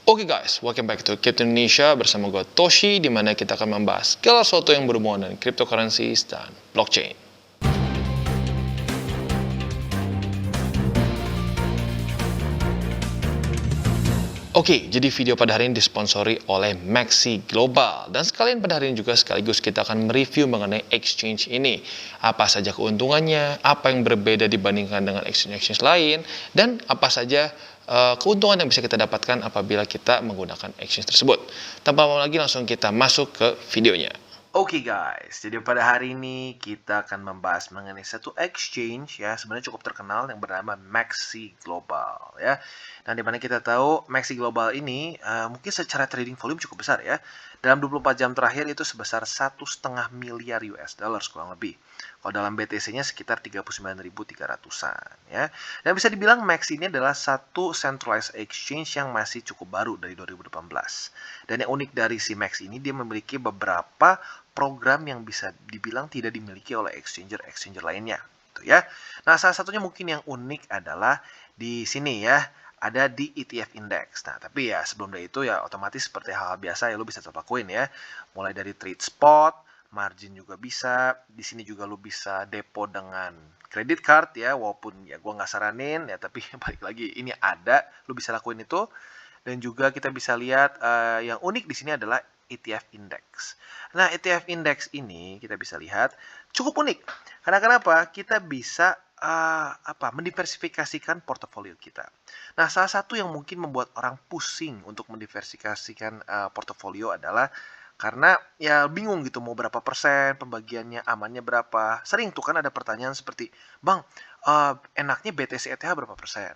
Oke guys, welcome back to Crypto Indonesia bersama gue Toshi, di mana kita akan membahas segala sesuatu yang berhubungan dengan cryptocurrencies dan blockchain. Oke, jadi video pada hari ini disponsori oleh Maxi Global. Dan sekalian pada hari ini juga sekaligus kita akan mereview mengenai exchange ini. Apa saja keuntungannya, apa yang berbeda dibandingkan dengan exchange-exchange lain, dan apa saja keuntungan yang bisa kita dapatkan apabila kita menggunakan exchange tersebut. Tanpa lama lagi langsung kita masuk ke videonya. Oke guys, jadi pada hari ini kita akan membahas mengenai satu exchange ya, sebenarnya cukup terkenal yang bernama Maxi Global ya. Nah, dimana kita tahu Maxi Global ini mungkin secara trading volume cukup besar ya. Dalam 24 jam terakhir itu sebesar 1,5 miliar US dollars kurang lebih. Kalau dalam BTC-nya sekitar 39.300-an ya. Dan bisa dibilang Maxi ini adalah satu centralized exchange yang masih cukup baru dari 2018. Dan yang unik dari si Max ini, dia memiliki beberapa program yang bisa dibilang tidak dimiliki oleh exchanger lainnya, gitu ya. Nah, salah satunya mungkin yang unik adalah di sini ya, ada di ETF Index. Nah, tapi ya sebelum dari itu ya otomatis seperti hal-hal biasa ya lo bisa tetap lakuin ya. Mulai dari trade spot, margin juga bisa. Di sini juga lo bisa depo dengan credit card ya, walaupun ya gue nggak saranin ya, tapi balik lagi ini ada, lo bisa lakuin itu. Dan juga kita bisa lihat yang unik di sini adalah ETF Index. Nah, ETF Index ini kita bisa lihat cukup unik. Karena kenapa? Kita bisa mendiversifikasikan portofolio kita. Nah, salah satu yang mungkin membuat orang pusing untuk mendiversifikasikan portofolio adalah karena ya bingung gitu mau berapa persen, pembagiannya amannya berapa. Sering tuh kan ada pertanyaan seperti, "Bang, enaknya BTC ETH berapa persen?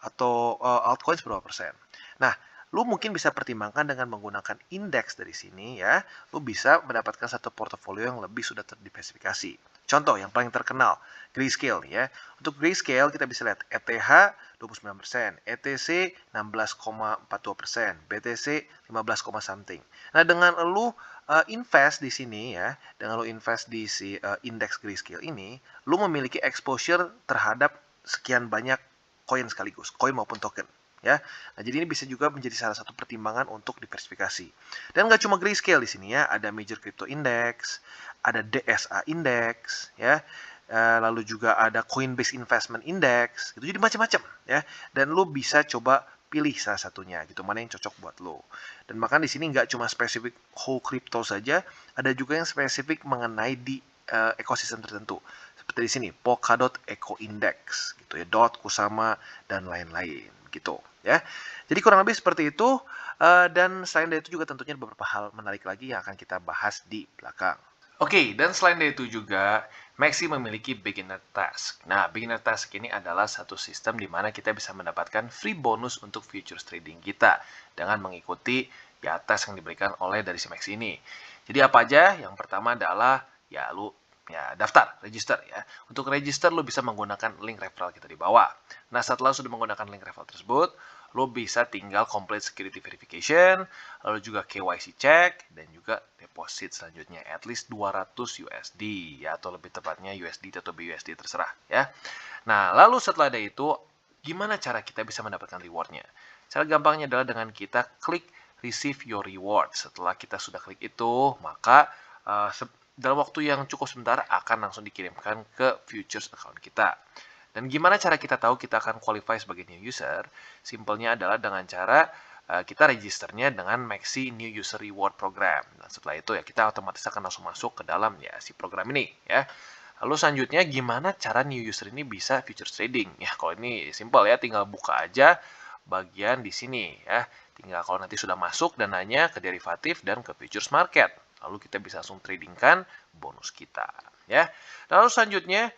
Atau altcoins berapa persen?" Nah, lu mungkin bisa pertimbangkan dengan menggunakan indeks dari sini ya. Lu bisa mendapatkan satu portofolio yang lebih sudah terdiversifikasi. Contoh yang paling terkenal, Grayscale nih ya. Untuk Grayscale kita bisa lihat ETH 29%, ETC 16,42%, BTC 15, something. Nah, dengan lu invest di sini ya, dengan lu invest di si indeks Grayscale ini, lu memiliki exposure terhadap sekian banyak koin sekaligus, koin maupun token. Ya, nah jadi ini bisa juga menjadi salah satu pertimbangan untuk diversifikasi. Dan nggak cuma Grayscale di sini ya, ada Major Crypto Index, ada DSA Index, ya, lalu juga ada Coinbase Investment Index, gitu. Jadi macam-macam ya. Dan lo bisa coba pilih salah satunya, gitu, mana yang cocok buat lo. Dan bahkan di sini nggak cuma spesifik whole crypto saja, ada juga yang spesifik mengenai di ekosistem tertentu. Seperti di sini, Polkadot Eco Index, gitu ya, DOT, Kusama, dan lain-lain gitu ya. Jadi kurang lebih seperti itu, dan selain dari itu juga tentunya beberapa hal menarik lagi yang akan kita bahas di belakang. Oke, dan selain dari itu juga Maxi memiliki beginner task. Nah, beginner task ini adalah satu sistem di mana kita bisa mendapatkan free bonus untuk futures trading kita dengan mengikuti ya task yang diberikan oleh dari si Maxi ini. Jadi apa aja? Yang pertama adalah ya lu ya daftar, register ya. Untuk register lo bisa menggunakan link referral kita di bawah. Nah, setelah sudah menggunakan link referral tersebut, lo bisa tinggal complete security verification, lalu juga KYC check, dan juga deposit selanjutnya at least 200 USD ya, atau lebih tepatnya USD atau BUSD terserah ya. Nah, lalu setelah ada itu, gimana cara kita bisa mendapatkan rewardnya? Cara gampangnya adalah dengan kita klik receive your reward. Setelah kita sudah klik itu, maka dalam waktu yang cukup sebentar akan langsung dikirimkan ke futures account kita. Dan gimana cara kita tahu kita akan qualify sebagai new user? Simpelnya adalah dengan cara kita registernya dengan Maxi New User Reward Program. Dan setelah itu ya kita otomatis akan langsung masuk ke dalam ya si program ini ya. Lalu selanjutnya gimana cara new user ini bisa futures trading? Ya kalau ini simpel ya, tinggal buka aja bagian di sini ya. Tinggal kalau nanti sudah masuk dananya ke derivatif dan ke futures market. Lalu kita bisa langsung tradingkan bonus kita ya. Lalu selanjutnya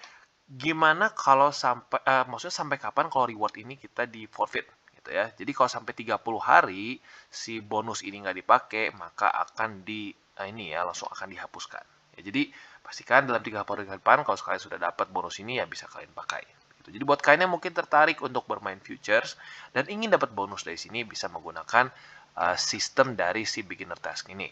gimana kalau sampai maksudnya sampai kapan kalau reward ini kita di forfeit gitu ya. Jadi kalau sampai 30 hari si bonus ini nggak dipakai, maka akan ini ya langsung akan dihapuskan. Ya, jadi pastikan dalam 30 hari ke depan kalau kalian sudah dapat bonus ini ya bisa kalian pakai. Gitu. Jadi buat kalian yang mungkin tertarik untuk bermain futures dan ingin dapat bonus dari sini bisa menggunakan sistem dari si beginner task ini.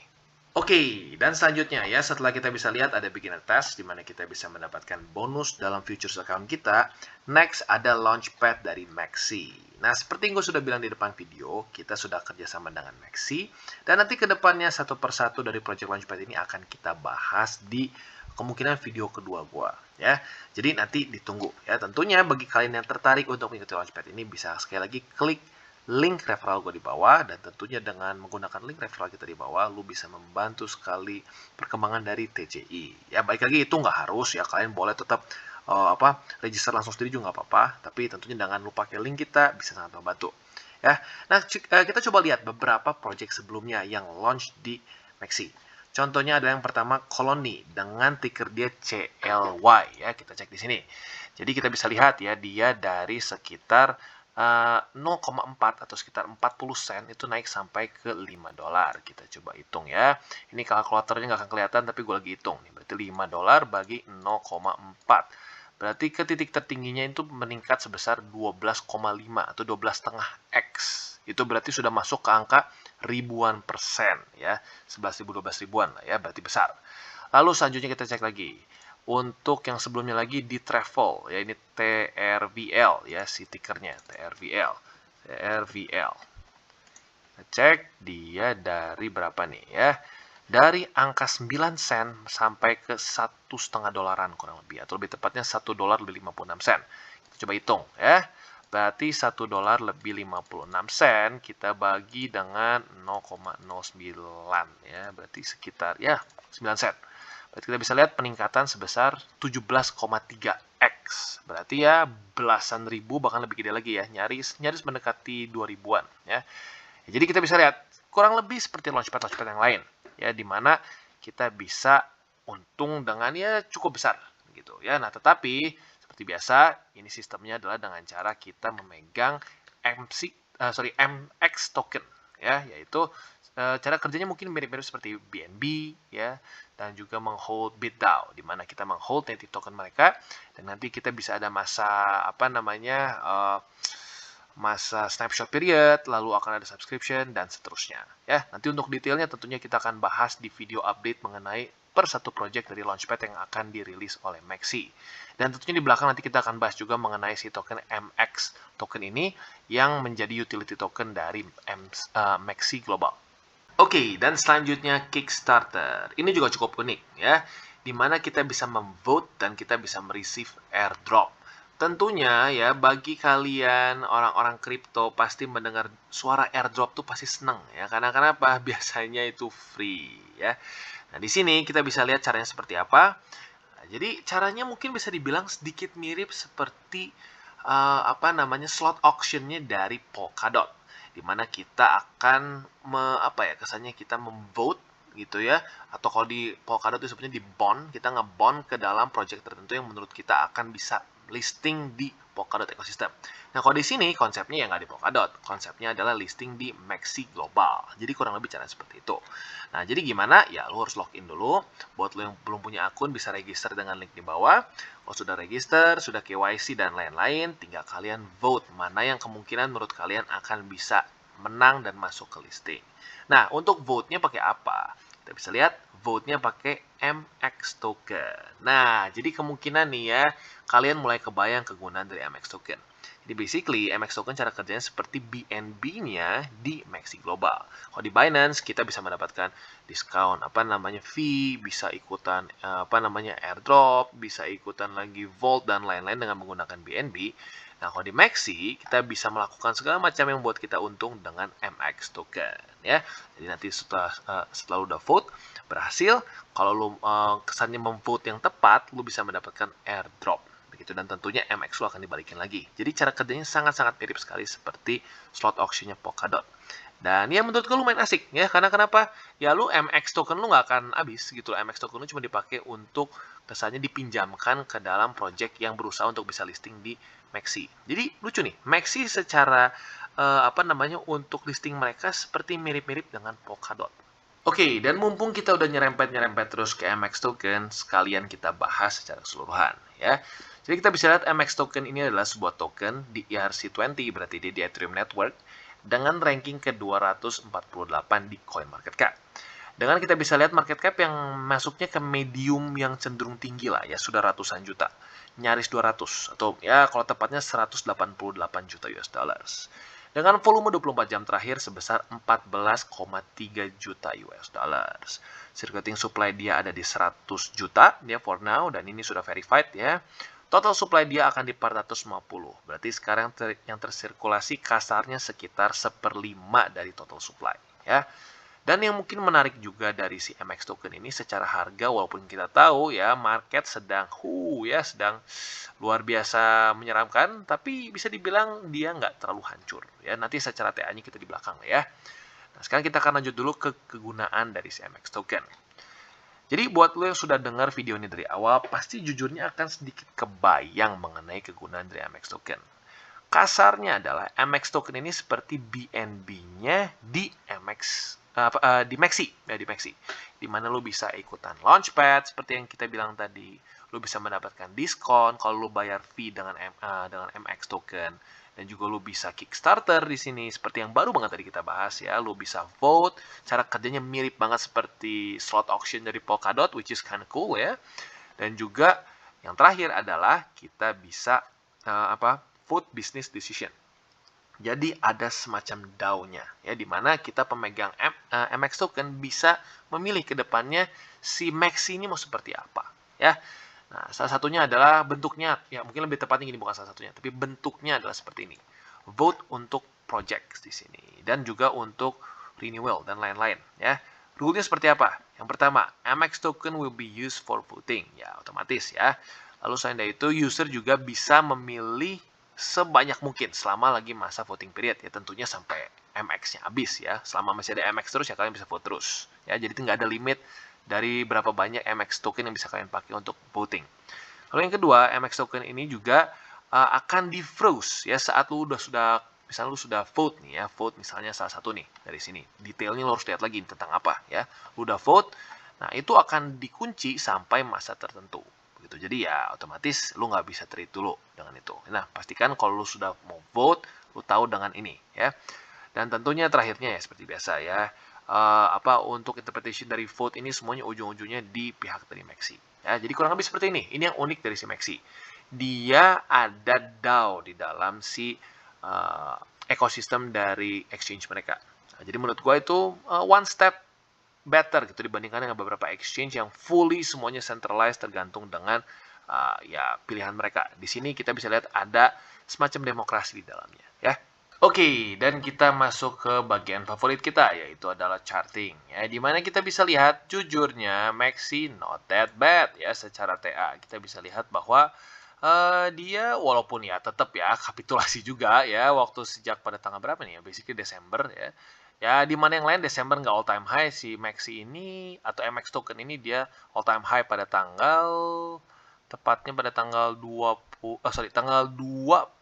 Oke, dan selanjutnya ya, setelah kita bisa lihat ada beginner test, di mana kita bisa mendapatkan bonus dalam futures account kita, next ada launchpad dari Maxi. Nah, seperti yang gue sudah bilang di depan video, kita sudah kerjasama dengan Maxi, dan nanti ke depannya satu persatu dari project launchpad ini akan kita bahas di kemungkinan video kedua gue. Ya, jadi nanti ditunggu ya. Tentunya bagi kalian yang tertarik untuk mengikuti launchpad ini, bisa sekali lagi klik link referral gue di bawah, dan tentunya dengan menggunakan link referral kita di bawah, lu bisa membantu sekali perkembangan dari TCI. Ya, baik lagi itu nggak harus ya, kalian boleh tetap register langsung sendiri juga nggak apa-apa, tapi tentunya jangan lupa pakai link kita, bisa sangat membantu. Ya, nah kita coba lihat beberapa project sebelumnya yang launch di Maxi. Contohnya ada yang pertama Colony dengan ticker dia CLY ya, kita cek di sini. Jadi kita bisa lihat ya, dia dari sekitar 0,4 atau sekitar 40 sen itu naik sampai ke 5 dolar. Kita coba hitung ya. Ini kalkulatornya nggak akan kelihatan, tapi gue lagi hitung. Berarti 5 dolar bagi 0,4. Berarti ke titik tertingginya itu meningkat sebesar 12,5 atau 12,5 X. Itu berarti sudah masuk ke angka ribuan persen ya. 11.000, 12 ribuan lah ya, berarti besar. Lalu selanjutnya kita cek lagi. Untuk yang sebelumnya lagi di travel ya, ini TRVL ya, si tickernya TRVL. Kita cek dia dari berapa nih ya, dari angka 9 sen sampai ke 1,5 dolaran kurang lebih, atau lebih tepatnya 1 dolar lebih 56 sen. Kita coba hitung ya, berarti 1 dolar lebih 56 sen kita bagi dengan 0,09 ya, berarti sekitar ya 9 sen. Berarti kita bisa lihat peningkatan sebesar 17,3 X. Berarti ya belasan ribu, bahkan lebih gede lagi ya. Nyaris mendekati 2 ribuan ya. Jadi kita bisa lihat kurang lebih seperti launchpad yang lain ya, di mana kita bisa untung dengan ya cukup besar gitu ya. Nah, tetapi seperti biasa ini sistemnya adalah dengan cara kita memegang MX token ya, yaitu cara kerjanya mungkin mirip-mirip seperti BNB ya, dan juga menghold BitDAO, di mana kita menghold native token mereka, dan nanti kita bisa ada masa masa snapshot period, lalu akan ada subscription dan seterusnya ya. Nanti untuk detailnya tentunya kita akan bahas di video update mengenai per satu project dari launchpad yang akan dirilis oleh Maxi. Dan tentunya di belakang nanti kita akan bahas juga mengenai si token MX token ini yang menjadi utility token dari Maxi Global. Oke, dan selanjutnya Kickstarter. Ini juga cukup unik ya, di mana kita bisa memvote dan kita bisa mereceive airdrop. Tentunya ya, bagi kalian orang-orang kripto pasti mendengar suara airdrop tuh pasti seneng ya, karena kenapa? Biasanya itu free ya. Nah, di sini kita bisa lihat caranya seperti apa. Nah, jadi caranya mungkin bisa dibilang sedikit mirip seperti slot auctionnya dari Polkadot, di mana kita akan kesannya kita memvote gitu ya, atau kalau di Polkadot itu sebenarnya di bond, kita ngebond ke dalam project tertentu yang menurut kita akan bisa listing di Polkadot ekosistem. Nah, kalau di sini konsepnya ya nggak di Polkadot, konsepnya adalah listing di Maxi Global. Jadi kurang lebih cara seperti itu. Nah, jadi gimana? Ya, lo harus login dulu. Buat lo yang belum punya akun, bisa register dengan link di bawah. Kalau sudah register, sudah KYC dan lain-lain, tinggal kalian vote mana yang kemungkinan menurut kalian akan bisa menang dan masuk ke listing. Nah, untuk vote-nya pakai apa? Kita bisa lihat vote-nya pakai MX token. Nah, jadi kemungkinan nih ya, kalian mulai kebayang kegunaan dari MX token. Jadi basically, MX token cara kerjanya seperti BNB-nya di Maxi Global. Kalau di Binance, kita bisa mendapatkan diskon, fee, bisa ikutan, airdrop, bisa ikutan lagi Vault, dan lain-lain dengan menggunakan BNB. Nah, kalau di Maxi, kita bisa melakukan segala macam yang buat kita untung dengan MX token, ya. Jadi nanti setelah udah vote, berhasil, kalau lu kesannya memvote yang tepat, lu bisa mendapatkan airdrop. Begitu, dan tentunya MX lu akan dibalikin lagi. Jadi cara kerjanya sangat-sangat mirip sekali seperti slot auction-nya Polkadot. Dan ya menurut gue lumayan asik ya, karena kenapa? Ya lu MX token lu nggak akan habis gitu. MX token lu cuma dipakai untuk kesannya dipinjamkan ke dalam project yang berusaha untuk bisa listing di Maxi. Jadi lucu nih, Maxi secara untuk listing mereka seperti mirip-mirip dengan Polkadot. Oke, dan mumpung kita udah nyerempet terus ke MX token, sekalian kita bahas secara keseluruhan ya. Jadi kita bisa lihat MX token ini adalah sebuah token di ERC20, berarti di Ethereum Network, dengan ranking ke-248 di CoinMarketCap. Dengan kita bisa lihat market cap yang masuknya ke medium yang cenderung tinggi lah ya, sudah ratusan juta. Nyaris 200 atau ya kalau tepatnya 188 juta US dollars. Dengan volume 24 jam terakhir sebesar 14,3 juta US dollars. Circulating supply dia ada di 100 juta ya for now, dan ini sudah verified ya. Total supply dia akan di 450. Berarti sekarang yang tersirkulasi kasarnya sekitar 1/5 dari total supply ya. Dan yang mungkin menarik juga dari si MX token ini secara harga, walaupun kita tahu ya market sedang sedang luar biasa menyeramkan, tapi bisa dibilang dia nggak terlalu hancur ya. Nanti secara TA-nya kita di belakang ya. Nah, sekarang kita akan lanjut dulu ke kegunaan dari si MX token. Jadi buat lo yang sudah dengar video ini dari awal, pasti jujurnya akan sedikit kebayang mengenai kegunaan dari MX token. Kasarnya adalah MX token ini seperti BNB-nya di di Maxi, ya di Maxi, di mana lo bisa ikutan launchpad seperti yang kita bilang tadi, lo bisa mendapatkan diskon kalau lo bayar fee dengan MX token, dan juga lo bisa Kickstarter di sini seperti yang baru banget tadi kita bahas ya, lo bisa vote, cara kerjanya mirip banget seperti slot auction dari Polkadot, which is kind of cool ya, dan juga yang terakhir adalah kita bisa vote business decision. Jadi ada semacam DAO-nya ya, di mana kita pemegang MX token bisa memilih ke depannya si Maxi ini mau seperti apa ya. Nah, salah satunya adalah bentuknya, ya mungkin lebih tepatnya gini, bukan salah satunya, tapi bentuknya adalah seperti ini. Vote untuk project di sini dan juga untuk renewal dan lain-lain ya. Rule-nya seperti apa? Yang pertama, MX token will be used for voting. Ya, otomatis ya. Lalu selain dari itu, user juga bisa memilih sebanyak mungkin selama lagi masa voting period ya, tentunya sampai MX-nya habis ya. Selama masih ada MX terus ya kalian bisa vote terus ya. Jadi nggak ada limit dari berapa banyak MX token yang bisa kalian pakai untuk voting. Lalu yang kedua, MX token ini juga akan di froze ya saat lu misalnya lu sudah vote nih ya, vote misalnya salah satu nih dari sini. Detailnya lu harus lihat lagi tentang apa ya. Lu udah vote, nah itu akan dikunci sampai masa tertentu. Gitu. Jadi ya otomatis lu nggak bisa trade dulu dengan itu. Nah, pastikan kalau lu sudah mau vote, lu tahu dengan ini ya. Dan tentunya terakhirnya ya seperti biasa ya, untuk interpretation dari vote ini semuanya ujung-ujungnya di pihak dari Maxi. Ya, jadi kurang lebih seperti ini. Ini yang unik dari si Maxi. Dia ada DAO di dalam si ekosistem dari exchange mereka. Nah, jadi menurut gua itu one step better gitu dibandingkan dengan beberapa exchange yang fully semuanya centralized tergantung dengan ya pilihan mereka. Di sini kita bisa lihat ada semacam demokrasi di dalamnya ya. Oke, dan kita masuk ke bagian favorit kita, yaitu adalah charting ya, dimana kita bisa lihat jujurnya Maxi not that bad ya secara TA. Kita bisa lihat bahwa dia walaupun ya tetap ya kapitulasi juga ya waktu sejak pada tanggal berapa nih ya, basically Desember ya. Ya, di mana yang lain Desember nggak all time high, si Maxi ini atau MX token ini dia all time high pada tepatnya pada tanggal 2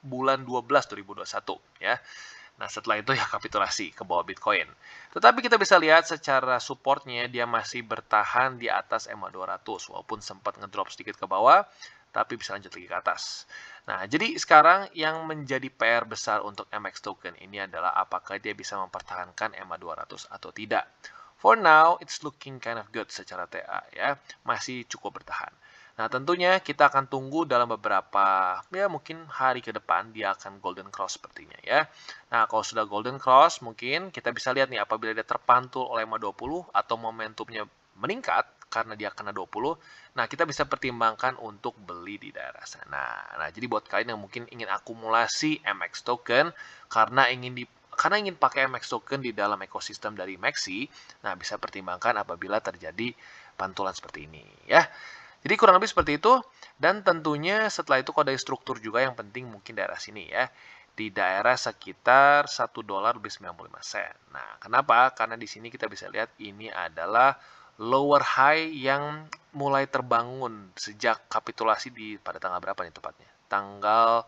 bulan 12 2021 ya. Nah, setelah itu ya kapitulasi ke bawah Bitcoin. Tetapi kita bisa lihat secara supportnya dia masih bertahan di atas MA200 walaupun sempat ngedrop sedikit ke bawah, tapi bisa lanjut lagi ke atas. Nah, jadi sekarang yang menjadi PR besar untuk MX token ini adalah apakah dia bisa mempertahankan MA200 atau tidak. For now, it's looking kind of good secara TA ya, masih cukup bertahan. Nah, tentunya kita akan tunggu dalam beberapa, ya mungkin hari ke depan dia akan golden cross sepertinya ya. Nah, kalau sudah golden cross, mungkin kita bisa lihat nih apabila dia terpantul oleh MA20 atau momentumnya meningkat karena dia kena 20, nah kita bisa pertimbangkan untuk beli di daerah sana. Nah, jadi buat kalian yang mungkin ingin akumulasi MX token karena ingin pakai MX token di dalam ekosistem dari Maxi, nah bisa pertimbangkan apabila terjadi pantulan seperti ini ya. Jadi kurang lebih seperti itu, dan tentunya setelah itu kalau dari struktur juga yang penting mungkin daerah sini ya. Di daerah sekitar $1.95. Nah, kenapa? Karena di sini kita bisa lihat ini adalah lower high yang mulai terbangun sejak kapitulasi pada tanggal berapa nih tepatnya? Tanggal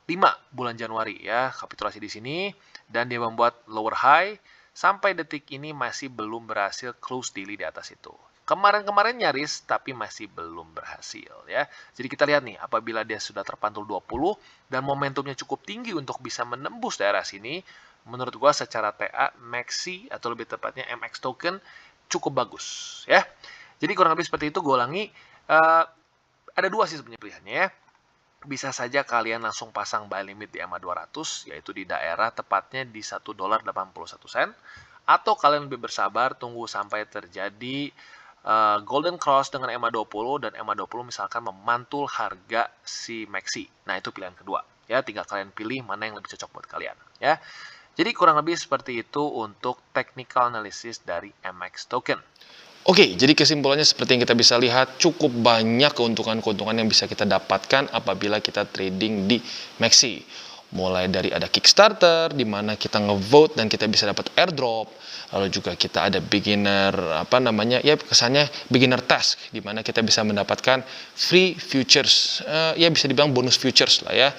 5 bulan Januari ya, kapitulasi di sini, dan dia membuat lower high sampai detik ini masih belum berhasil close daily di atas itu. Kemarin-kemarin nyaris tapi masih belum berhasil ya. Jadi kita lihat nih apabila dia sudah terpantul 20 dan momentumnya cukup tinggi untuk bisa menembus daerah sini, menurut gua secara TA Maxi atau lebih tepatnya MX token cukup bagus ya. Jadi kurang lebih seperti itu, gue ulangi. Ada dua sih sebenarnya pilihannya ya. Bisa saja kalian langsung pasang buy limit di EMA 200, yaitu di daerah tepatnya di $1.81. Atau kalian lebih bersabar, tunggu sampai terjadi golden cross dengan EMA 20 dan EMA 20 misalkan memantul harga si MACD. Nah, itu pilihan kedua. Ya, tinggal kalian pilih mana yang lebih cocok buat kalian. Ya, jadi kurang lebih seperti itu untuk technical analysis dari MX token. Oke, jadi kesimpulannya seperti yang kita bisa lihat, cukup banyak keuntungan-keuntungan yang bisa kita dapatkan apabila kita trading di MACD. Mulai dari ada Kickstarter, di mana kita ngevote dan kita bisa dapat airdrop. Lalu juga kita ada beginner, kesannya beginner task, di mana kita bisa mendapatkan free futures, ya bisa dibilang bonus futures lah ya.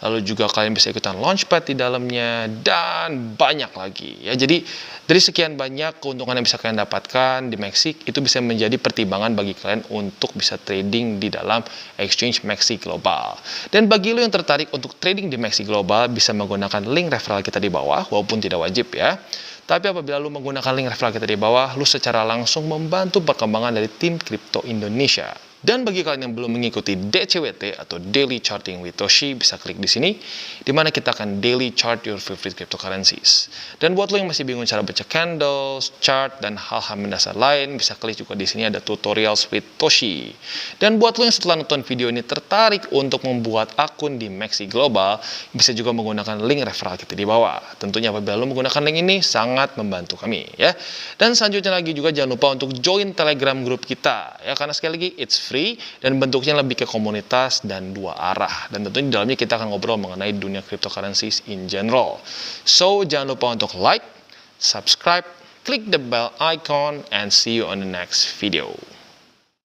Lalu juga kalian bisa ikutan launchpad di dalamnya, dan banyak lagi ya. Jadi dari sekian banyak keuntungan yang bisa kalian dapatkan di MACD, itu bisa menjadi pertimbangan bagi kalian untuk bisa trading di dalam exchange MACD Global. Dan bagi lo yang tertarik untuk trading di MACD Global, bisa menggunakan link referral kita di bawah, walaupun tidak wajib ya. Tapi apabila lu menggunakan link referral kita di bawah, lu secara langsung membantu perkembangan dari tim Kripto Indonesia. Dan bagi kalian yang belum mengikuti DCWT atau Daily Charting with Toshi, bisa klik di sini, di mana kita akan daily chart your favorite cryptocurrencies. Dan buat lo yang masih bingung cara baca candles, chart, dan hal-hal mendasar lain, bisa klik juga di sini ada tutorials with Toshi. Dan buat lo yang setelah nonton video ini tertarik untuk membuat akun di MACD Global, bisa juga menggunakan link referral kita di bawah. Tentunya apabila lo menggunakan link ini, sangat membantu kami ya. Dan selanjutnya lagi juga jangan lupa untuk join Telegram grup kita ya, karena sekali lagi it's free dan bentuknya lebih ke komunitas dan dua arah. Dan tentunya di dalamnya kita akan ngobrol mengenai dunia cryptocurrencies in general. So jangan lupa untuk like, subscribe, click the bell icon, and see you on the next video.